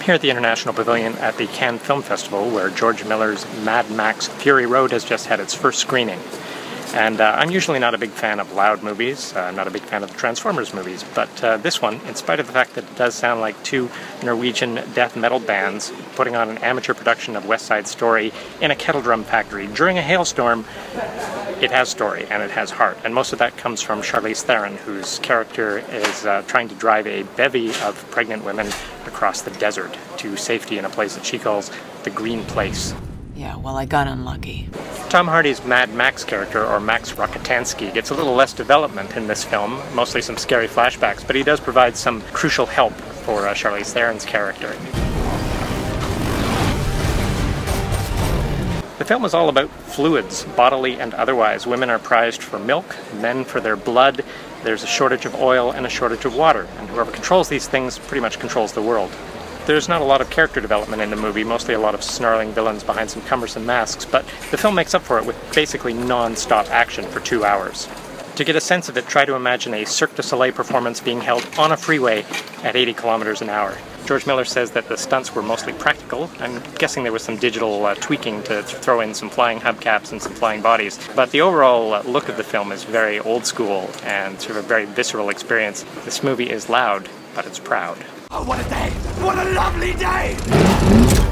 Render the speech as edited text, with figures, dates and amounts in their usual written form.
here at the International Pavilion at the Cannes Film Festival, where George Miller's Mad Max Fury Road has just had its first screening. And I'm usually not a big fan of loud movies, not a big fan of the Transformers movies, but this one, in spite of the fact that it does sound like two Norwegian death metal bands putting on an amateur production of West Side Story in a kettle drum factory during a hailstorm, it has story and it has heart. And most of that comes from Charlize Theron, whose character is trying to drive a bevy of pregnant women across the desert to safety in a place that she calls the Green Place. Yeah, well, I got unlucky. Tom Hardy's Mad Max character, or Max Rokitansky, gets a little less development in this film, mostly some scary flashbacks, but he does provide some crucial help for Charlize Theron's character. The film is all about fluids, bodily and otherwise. Women are prized for milk, men for their blood. There's a shortage of oil and a shortage of water, and whoever controls these things pretty much controls the world. There's not a lot of character development in the movie, mostly a lot of snarling villains behind some cumbersome masks, but the film makes up for it with basically non-stop action for 2 hours. To get a sense of it, try to imagine a Cirque du Soleil performance being held on a freeway at 80 kilometers an hour. George Miller says that the stunts were mostly practical. I'm guessing there was some digital tweaking to throw in some flying hubcaps and some flying bodies. But the overall look of the film is very old school and sort of a very visceral experience. This movie is loud, but it's proud. Oh, what a day! What a lovely day!